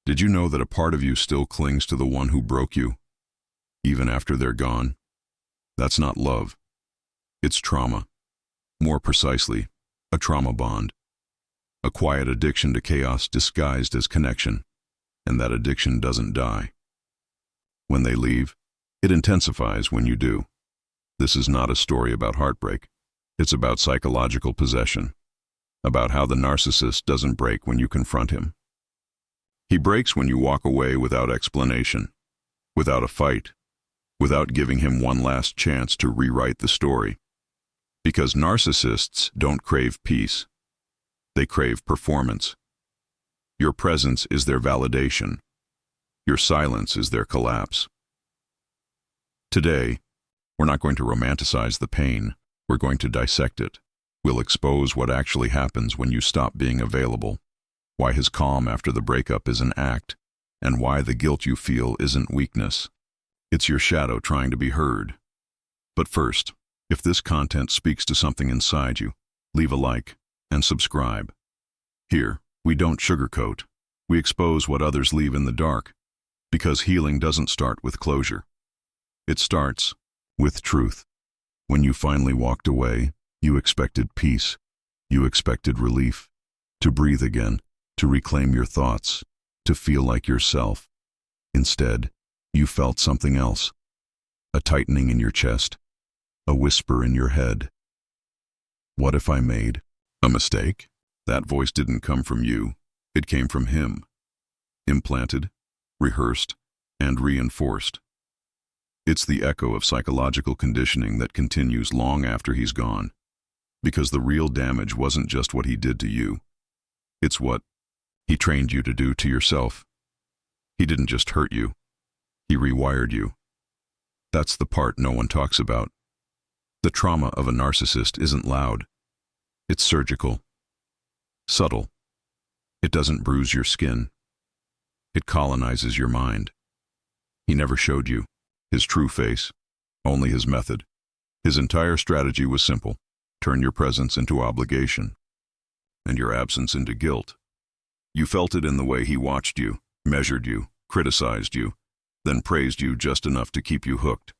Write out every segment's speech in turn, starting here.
Did you know that a part of you still clings to the one who broke you, even after they're gone? That's not love. It's trauma. More precisely, a trauma bond. A quiet addiction to chaos disguised as connection, and that addiction doesn't die. When they leave, it intensifies when you do. This is not a story about heartbreak. It's about psychological possession, about how the narcissist doesn't break when you confront him. He breaks when you walk away without explanation, without a fight, without giving him one last chance to rewrite the story. Because narcissists don't crave peace. They crave performance. Your presence is their validation. Your silence is their collapse. Today, we're not going to romanticize the pain. We're going to dissect it. We'll expose what actually happens when you stop being available, why his calm after the breakup is an act, and why the guilt you feel isn't weakness. It's your shadow trying to be heard. But first, if this content speaks to something inside you, leave a like and subscribe. Here, we don't sugarcoat. We expose what others leave in the dark, because healing doesn't start with closure. It starts with truth. When you finally walked away, you expected peace. You expected relief, to breathe again, to reclaim your thoughts, to feel like yourself. Instead, you felt something else. A tightening in your chest, a whisper in your head. What if I made a mistake? That voice didn't come from you. It came from him. Implanted, rehearsed, and reinforced. It's the echo of psychological conditioning that continues long after he's gone. Because the real damage wasn't just what he did to you. It's what he trained you to do to yourself. He didn't just hurt you. He rewired you. That's the part no one talks about. The trauma of a narcissist isn't loud. It's surgical. Subtle. It doesn't bruise your skin. It colonizes your mind. He never showed you his true face, only his method. His entire strategy was simple. Turn your presence into obligation, and your absence into guilt. You felt it in the way he watched you, measured you, criticized you, then praised you just enough to keep you hooked.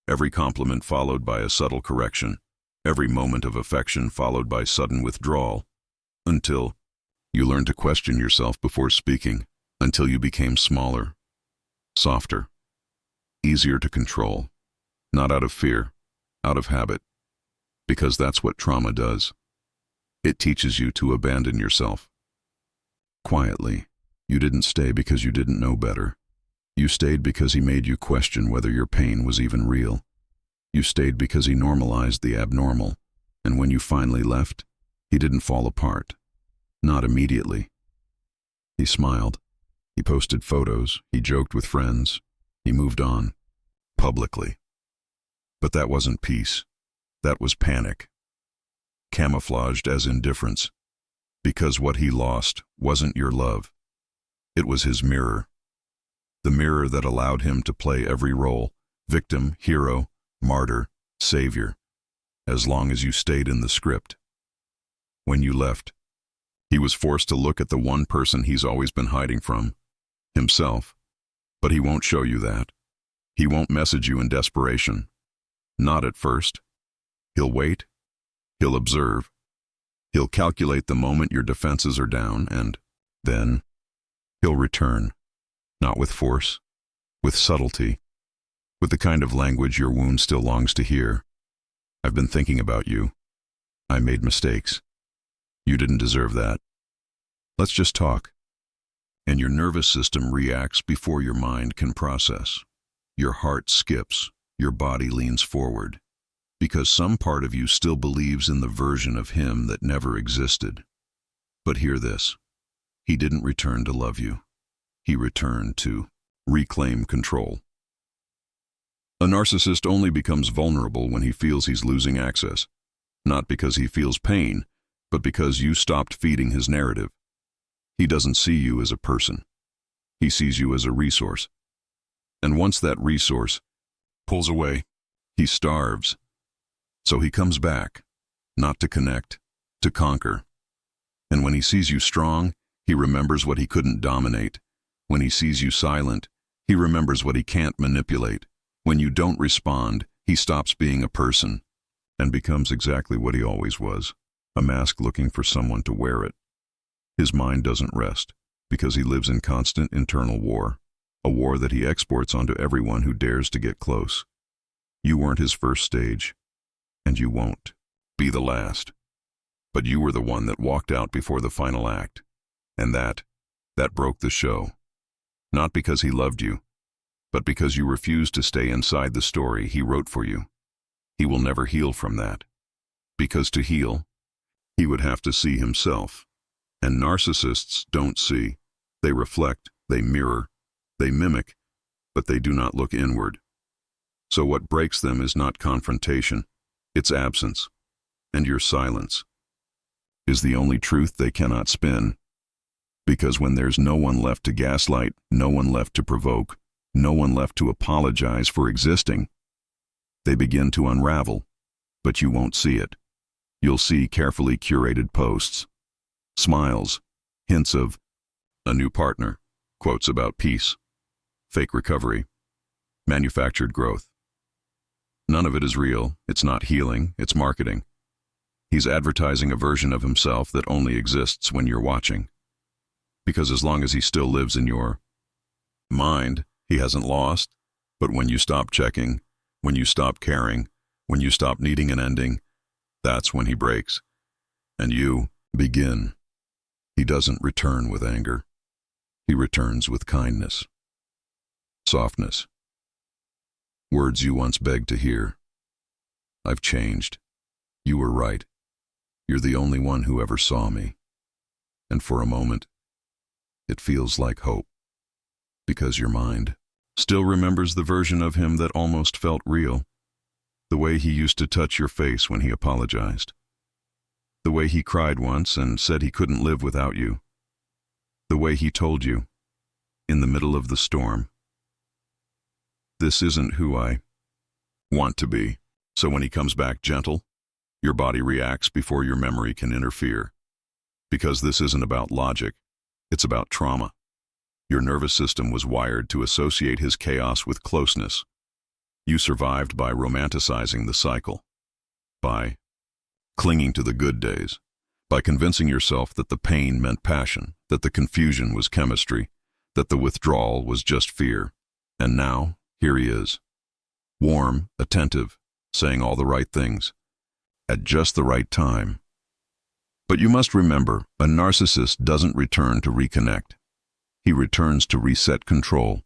Every compliment followed by a subtle correction, every moment of affection followed by sudden withdrawal, until you learned to question yourself before speaking, until you became smaller, softer, easier to control, not out of fear, out of habit, because that's what trauma does. It teaches you to abandon yourself. Quietly, you didn't stay because you didn't know better. You stayed because he made you question whether your pain was even real. You stayed because he normalized the abnormal, and when you finally left, he didn't fall apart. Not immediately. He smiled. He posted photos. He joked with friends. He moved on. Publicly. But that wasn't peace. That was panic. Camouflaged as indifference. Because what he lost wasn't your love. It was his mirror. The mirror that allowed him to play every role, victim, hero, martyr, savior, as long as you stayed in the script. When you left, he was forced to look at the one person he's always been hiding from, himself. But he won't show you that. He won't message you in desperation. Not at first. He'll wait. He'll observe. He'll calculate the moment your defenses are down, and then he'll return. Not with force, with subtlety, with the kind of language your wound still longs to hear. I've been thinking about you. I made mistakes. You didn't deserve that. Let's just talk. And your nervous system reacts before your mind can process. Your heart skips, your body leans forward, because some part of you still believes in the version of him that never existed. But hear this. He didn't return to love you. He returned to reclaim control. A narcissist only becomes vulnerable when he feels he's losing access, not because he feels pain, but because you stopped feeding his narrative. He doesn't see you as a person. He sees you as a resource. And once that resource pulls away, he starves. So he comes back, not to connect, to conquer. And when he sees you strong, he remembers what he couldn't dominate, When he sees you silent, he remembers what he can't manipulate. When you don't respond, he stops being a person and becomes exactly what he always was, a mask looking for someone to wear it. His mind doesn't rest because he lives in constant internal war, a war that he exports onto everyone who dares to get close. You weren't his first stage, and you won't be the last. But you were the one that walked out before the final act, and that broke the show. Not because he loved you, but because you refused to stay inside the story he wrote for you. He will never heal from that, because to heal, he would have to see himself. And narcissists don't see. They reflect, they mirror, they mimic, but they do not look inward. So what breaks them is not confrontation, it's absence. And your silence is the only truth they cannot spin. Because when there's no one left to gaslight, no one left to provoke, no one left to apologize for existing, they begin to unravel, but you won't see it. You'll see carefully curated posts, smiles, hints of a new partner, quotes about peace, fake recovery, manufactured growth. None of it is real, it's not healing, it's marketing. He's advertising a version of himself that only exists when you're watching. Because as long as he still lives in your mind, he hasn't lost. But when you stop checking, when you stop caring, when you stop needing an ending, that's when he breaks. And you begin. He doesn't return with anger. He returns with kindness, softness, words you once begged to hear. I've changed. You were right. You're the only one who ever saw me. And for a moment, it feels like hope, because your mind still remembers the version of him that almost felt real, the way he used to touch your face when he apologized, the way he cried once and said he couldn't live without you, the way he told you, in the middle of the storm, this isn't who I want to be. So when he comes back gentle, your body reacts before your memory can interfere. Because this isn't about logic, it's about trauma. Your nervous system was wired to associate his chaos with closeness. You survived by romanticizing the cycle, by clinging to the good days, by convincing yourself that the pain meant passion, that the confusion was chemistry, that the withdrawal was just fear. And now, here he is, warm, attentive, saying all the right things, at just the right time. But you must remember, a narcissist doesn't return to reconnect. He returns to reset control,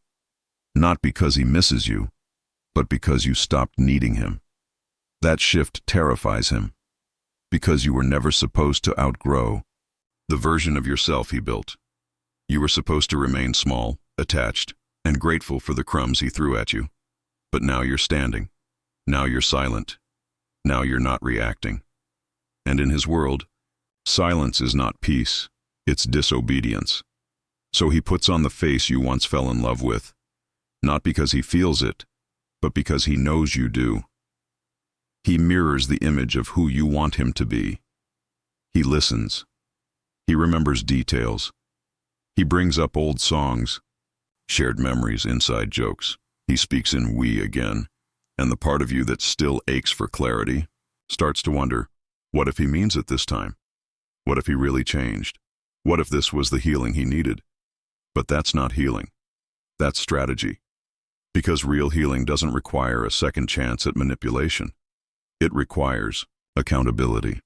not because he misses you, but because you stopped needing him. That shift terrifies him, because you were never supposed to outgrow the version of yourself he built. You were supposed to remain small, attached, and grateful for the crumbs he threw at you. But now you're standing. Now you're silent. Now you're not reacting. And in his world, silence is not peace, it's disobedience. So he puts on the face you once fell in love with, not because he feels it, but because he knows you do. He mirrors the image of who you want him to be. He listens. He remembers details. He brings up old songs, shared memories, inside jokes. He speaks in we again, and the part of you that still aches for clarity starts to wonder, what if he means it this time? What if he really changed? What if this was the healing he needed? But that's not healing. That's strategy. Because real healing doesn't require a second chance at manipulation. It requires accountability,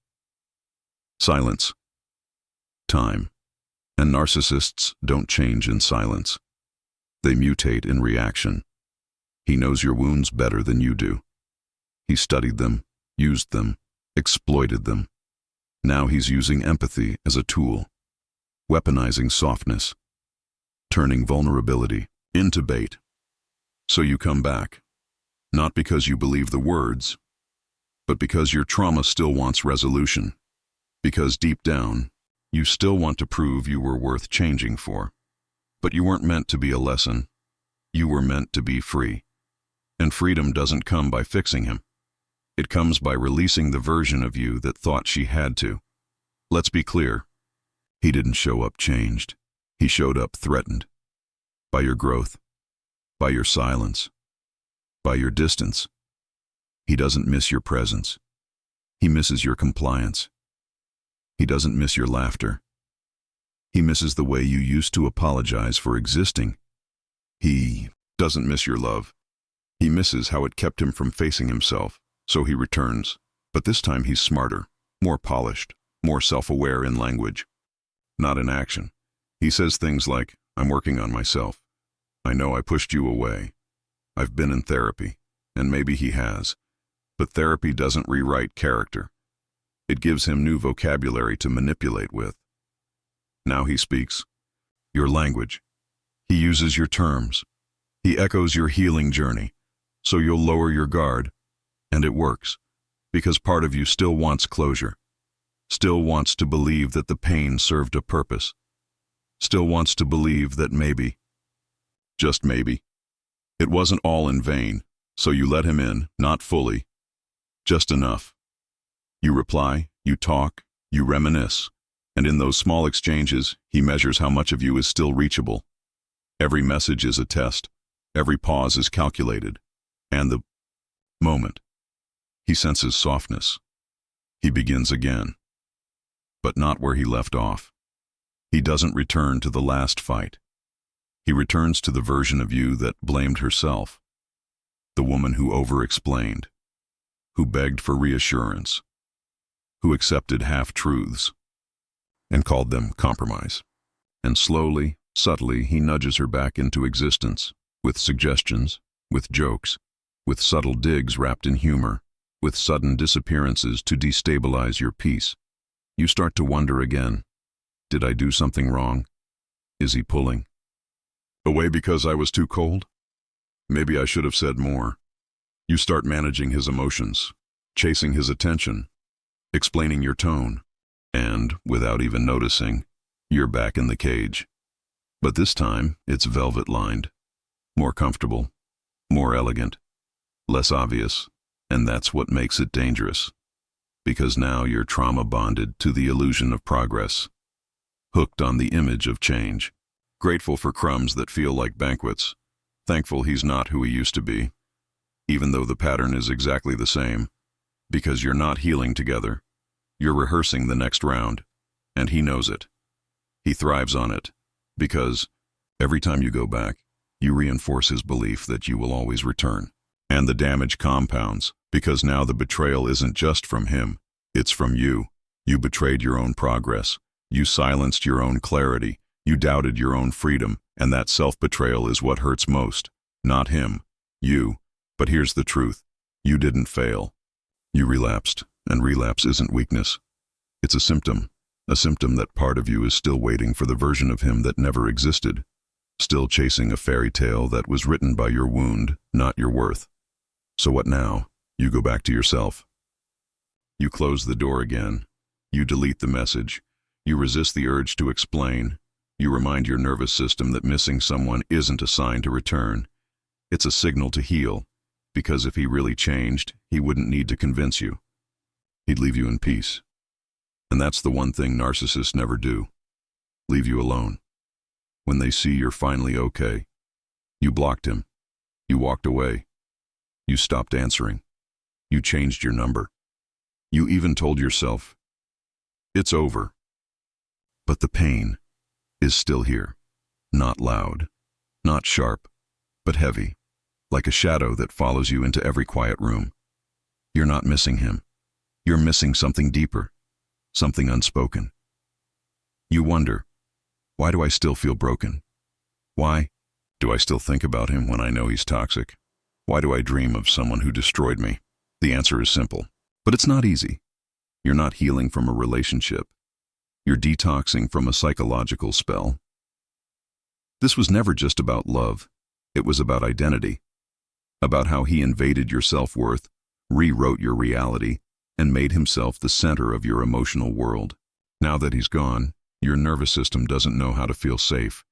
silence, time. And narcissists don't change in silence. They mutate in reaction. He knows your wounds better than you do. He studied them, used them, exploited them. Now he's using empathy as a tool, weaponizing softness, turning vulnerability into bait. So you come back, not because you believe the words, but because your trauma still wants resolution, because deep down, you still want to prove you were worth changing for. But you weren't meant to be a lesson. You were meant to be free. And freedom doesn't come by fixing him. It comes by releasing the version of you that thought she had to. Let's be clear. He didn't show up changed. He showed up threatened. by your growth, by your silence, by your distance. He doesn't miss your presence. He misses your compliance. He doesn't miss your laughter. He misses the way you used to apologize for existing. He doesn't miss your love. He misses how it kept him from facing himself, so he returns. But this time he's smarter, more polished, more self-aware in language, not in action. He says things like, "I'm working on myself. I know I pushed you away. I've been in therapy," and maybe he has. But therapy doesn't rewrite character. It gives him new vocabulary to manipulate with. Now he speaks your language. He uses your terms. He echoes your healing journey, so you'll lower your guard. And it works, because part of you still wants closure, still wants to believe that the pain served a purpose, still wants to believe that maybe, just maybe, it wasn't all in vain, so you let him in, not fully, just enough. You reply, you talk, you reminisce, and in those small exchanges, he measures how much of you is still reachable. Every message is a test, every pause is calculated, and the moment, he senses softness. He begins again, but not where he left off. He doesn't return to the last fight. He returns to the version of you that blamed herself, the woman who over-explained, who begged for reassurance, who accepted half-truths and called them compromise. And slowly, subtly, he nudges her back into existence, with suggestions, with jokes, with subtle digs wrapped in humor, with sudden disappearances to destabilize your peace. You start to wonder again, did I do something wrong? Is he pulling away because I was too cold? Maybe I should have said more. You start managing his emotions, chasing his attention, explaining your tone, and, without even noticing, you're back in the cage. But this time, it's velvet-lined, more comfortable, more elegant, less obvious, and that's what makes it dangerous. Because now you're trauma-bonded to the illusion of progress, hooked on the image of change, grateful for crumbs that feel like banquets, thankful he's not who he used to be, even though the pattern is exactly the same, because you're not healing together. You're rehearsing the next round, and he knows it. He thrives on it, because every time you go back, you reinforce his belief that you will always return. And the damage compounds, because now the betrayal isn't just from him, it's from you. You betrayed your own progress. You silenced your own clarity. You doubted your own freedom, and that self-betrayal is what hurts most. Not him, you. But here's the truth. You didn't fail. You relapsed, and relapse isn't weakness. It's a symptom that part of you is still waiting for the version of him that never existed, still chasing a fairy tale that was written by your wound, not your worth. So what now? You go back to yourself. You close the door again. You delete the message. You resist the urge to explain. You remind your nervous system that missing someone isn't a sign to return. It's a signal to heal, because if he really changed, he wouldn't need to convince you. He'd leave you in peace. And that's the one thing narcissists never do. Leave you alone. When they see you're finally okay. You blocked him. You walked away. You stopped answering. You changed your number. You even told yourself, it's over. But the pain is still here. Not loud, not sharp, but heavy, like a shadow that follows you into every quiet room. You're not missing him. You're missing something deeper, something unspoken. You wonder, why do I still feel broken? Why do I still think about him when I know he's toxic? Why do I dream of someone who destroyed me? The answer is simple, but it's not easy. You're not healing from a relationship. You're detoxing from a psychological spell. This was never just about love. It was about identity, about how he invaded your self-worth, rewrote your reality, and made himself the center of your emotional world. Now that he's gone, your nervous system doesn't know how to feel safe,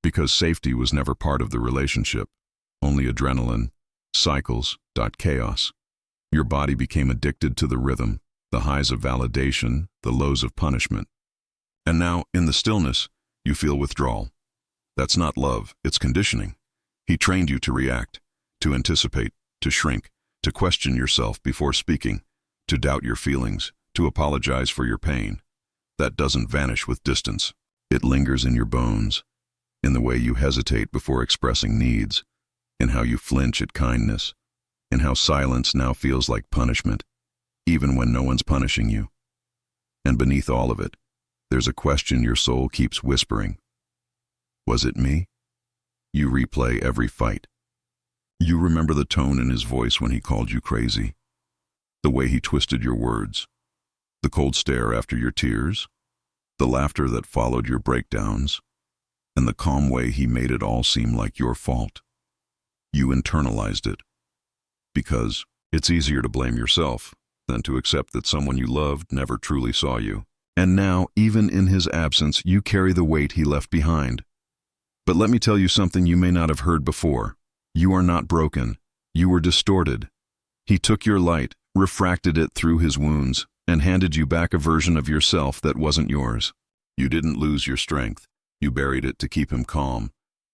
because safety was never part of the relationship, only adrenaline, cycles, chaos. Your body became addicted to the rhythm, the highs of validation, the lows of punishment. And now, in the stillness, you feel withdrawal. That's not love, it's conditioning. He trained you to react, to anticipate, to shrink, to question yourself before speaking, to doubt your feelings, to apologize for your pain. That doesn't vanish with distance. It lingers in your bones, in the way you hesitate before expressing needs, in how you flinch at kindness, in how silence now feels like punishment, even when no one's punishing you. And beneath all of it, there's a question your soul keeps whispering. Was it me? You replay every fight. You remember the tone in his voice when he called you crazy, the way he twisted your words, the cold stare after your tears, the laughter that followed your breakdowns, and the calm way he made it all seem like your fault. You internalized it, because it's easier to blame yourself than to accept that someone you loved never truly saw you. And now, even in his absence, you carry the weight he left behind. But let me tell you something you may not have heard before. You are not broken. You were distorted. He took your light, refracted it through his wounds, and handed you back a version of yourself that wasn't yours. You didn't lose your strength. You buried it to keep him calm.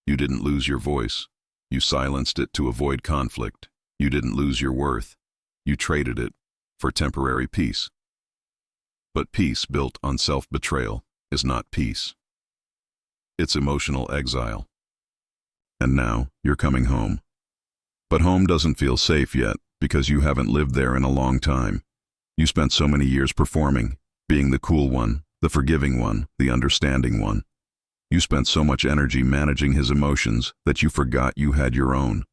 You didn't lose your voice. You silenced it to avoid conflict. You didn't lose your worth. You traded it for temporary peace. But peace built on self-betrayal is not peace. It's emotional exile. And now you're coming home. But home doesn't feel safe yet because you haven't lived there in a long time. You spent so many years performing, being the cool one, the forgiving one, the understanding one. You spent so much energy managing his emotions that you forgot you had your own.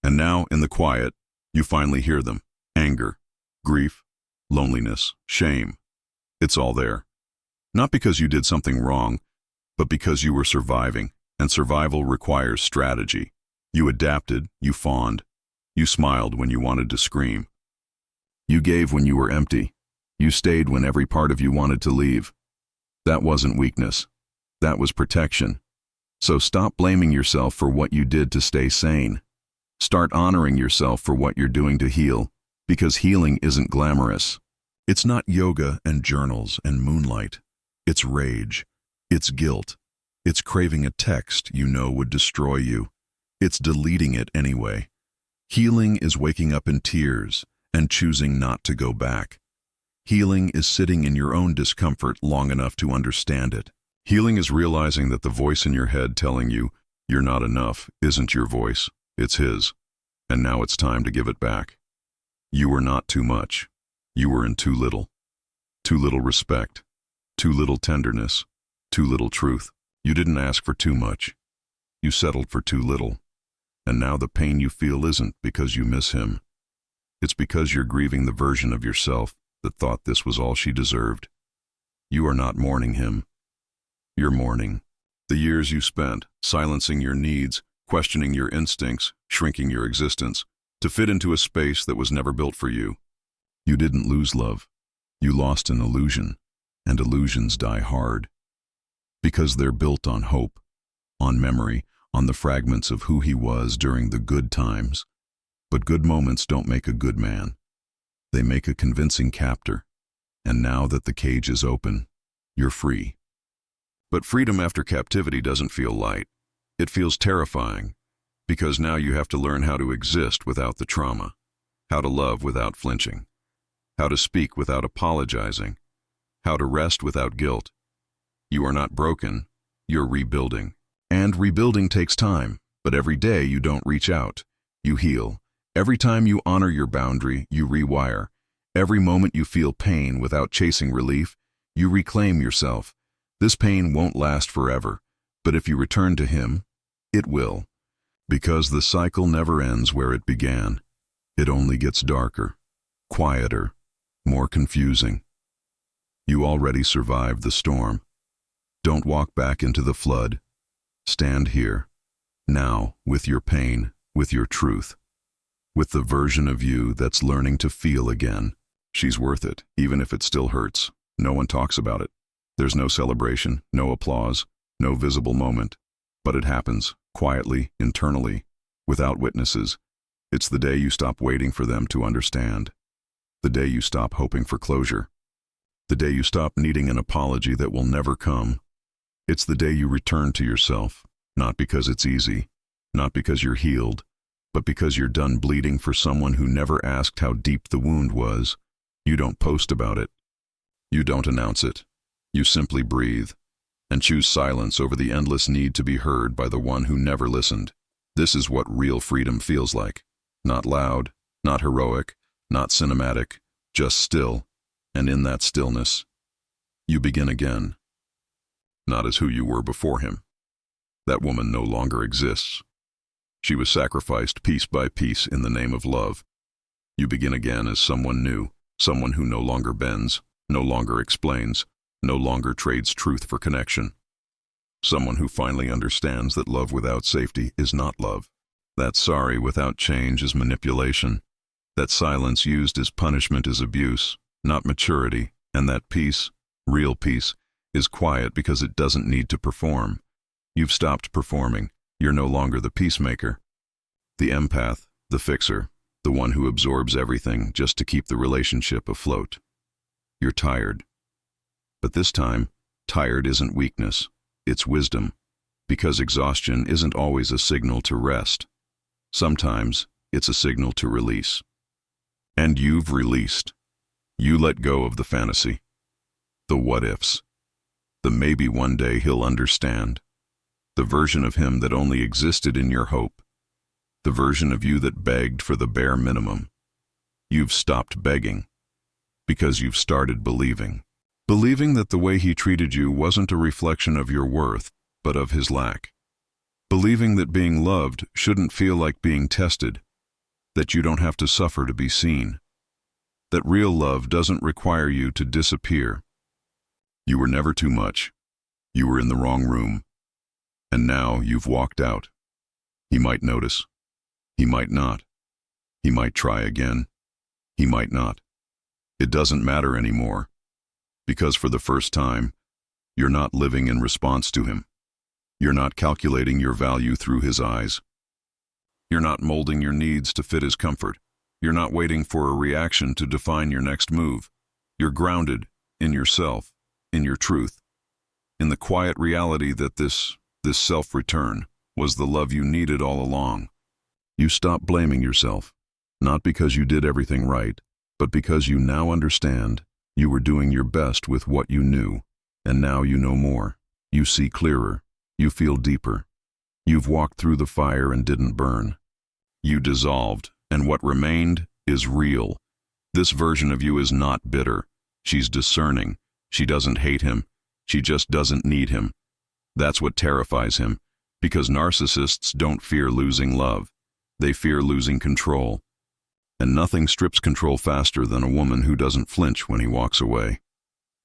And now, in the quiet, you finally hear them. Anger, grief, loneliness, shame. It's all there. Not because you did something wrong, but because you were surviving, and survival requires strategy. You adapted, you fawned, you smiled when you wanted to scream. You gave when you were empty. You stayed when every part of you wanted to leave. That wasn't weakness. That was protection. So stop blaming yourself for what you did to stay sane. Start honoring yourself for what you're doing to heal, because healing isn't glamorous. It's not yoga and journals and moonlight. It's rage. It's guilt. It's craving a text you know would destroy you. It's deleting it anyway. Healing is waking up in tears and choosing not to go back. Healing is sitting in your own discomfort long enough to understand it. Healing is realizing that the voice in your head telling you you're not enough isn't your voice, it's his. And now it's time to give it back. You were not too much. You were in too little. Too little respect. Too little tenderness. Too little truth. You didn't ask for too much. You settled for too little. And now the pain you feel isn't because you miss him. It's because you're grieving the version of yourself that thought this was all she deserved. You are not mourning him. You're mourning the years you spent silencing your needs, questioning your instincts, shrinking your existence, to fit into a space that was never built for you. You didn't lose love. You lost an illusion, and illusions die hard. Because they're built on hope, on memory, on the fragments of who he was during the good times. But good moments don't make a good man. They make a convincing captor. And now that the cage is open, you're free. But freedom after captivity doesn't feel light. It feels terrifying, because now you have to learn how to exist without the trauma, how to love without flinching, how to speak without apologizing, how to rest without guilt. You are not broken, you're rebuilding. And rebuilding takes time, but every day you don't reach out, you heal. Every time you honor your boundary, you rewire. Every moment you feel pain without chasing relief, you reclaim yourself. This pain won't last forever, but if you return to him, it will. Because the cycle never ends where it began. It only gets darker, quieter, more confusing. You already survived the storm. Don't walk back into the flood. Stand here, now, with your pain, with your truth, with the version of you that's learning to feel again. She's worth it, even if it still hurts. No one talks about it. There's no celebration, no applause, no visible moment. But it happens, quietly, internally, without witnesses. It's the day you stop waiting for them to understand. The day you stop hoping for closure. The day you stop needing an apology that will never come. It's the day you return to yourself, Not because it's easy, not because you're healed, but because you're done bleeding for someone who never asked how deep the wound was. You don't post about it. You don't announce it. You simply breathe and choose silence over the endless need to be heard by the one who never listened. This is what real freedom feels like. Not loud, not heroic, not cinematic, just still. And in that stillness, you begin again. Not as who you were before him. That woman no longer exists. She was sacrificed piece by piece in the name of love. You begin again as someone new, someone who no longer bends, no longer explains, no longer trades truth for connection. Someone who finally understands that love without safety is not love. That sorry without change is manipulation. That silence used as punishment is abuse, not maturity. And that peace, real peace, is quiet because it doesn't need to perform. You've stopped performing. You're no longer the peacemaker, the empath, the fixer, the one who absorbs everything just to keep the relationship afloat. You're tired. But this time, tired isn't weakness, it's wisdom, because exhaustion isn't always a signal to rest. Sometimes it's a signal to release. And you've released. You let go of the fantasy, the what-ifs, the maybe one day he'll understand, the version of him that only existed in your hope, the version of you that begged for the bare minimum. You've stopped begging because you've started believing. Believing that the way he treated you wasn't a reflection of your worth, but of his lack. Believing that being loved shouldn't feel like being tested, that you don't have to suffer to be seen, that real love doesn't require you to disappear. You were never too much. You were in the wrong room. And now you've walked out. He might notice. He might not. He might try again. He might not. It doesn't matter anymore. Because for the first time, you're not living in response to him. You're not calculating your value through his eyes. You're not molding your needs to fit his comfort. You're not waiting for a reaction to define your next move. You're grounded in yourself, in your truth, in the quiet reality that this self-return was the love you needed all along. You stop blaming yourself, not because you did everything right, but because you now understand you were doing your best with what you knew, and now you know more. You see clearer. You feel deeper. You've walked through the fire and didn't burn. You dissolved, and what remained is real. This version of you is not bitter. She's discerning. She doesn't hate him. She just doesn't need him. That's what terrifies him, because narcissists don't fear losing love. They fear losing control. And nothing strips control faster than a woman who doesn't flinch when he walks away.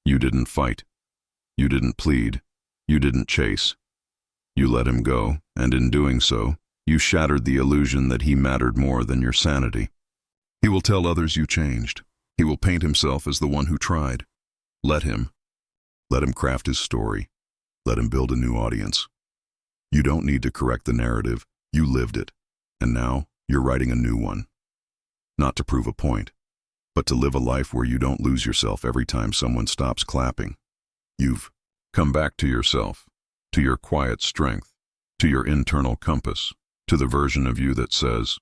You didn't fight. You didn't plead. You didn't chase. You let him go, and in doing so, you shattered the illusion that he mattered more than your sanity. He will tell others you changed. He will paint himself as the one who tried. Let him. Let him craft his story. Let him build a new audience. You don't need to correct the narrative. You lived it. And now, you're writing a new one. Not to prove a point, but to live a life where you don't lose yourself every time someone stops clapping. You've come back to yourself, to your quiet strength, to your internal compass, to the version of you that says,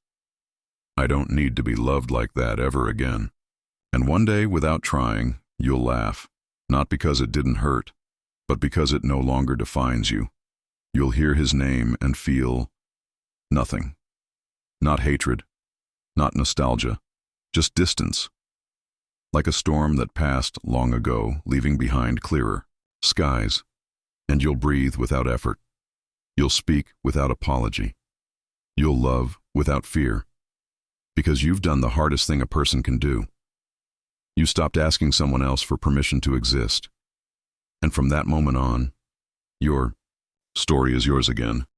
I don't need to be loved like that ever again. And one day, without trying, you'll laugh, not because it didn't hurt, but because it no longer defines you. You'll hear his name and feel nothing. Not hatred, not nostalgia, just distance. Like a storm that passed long ago, leaving behind clearer skies. And you'll breathe without effort. You'll speak without apology. You'll love without fear. Because you've done the hardest thing a person can do. You stopped asking someone else for permission to exist. And from that moment on, your story is yours again.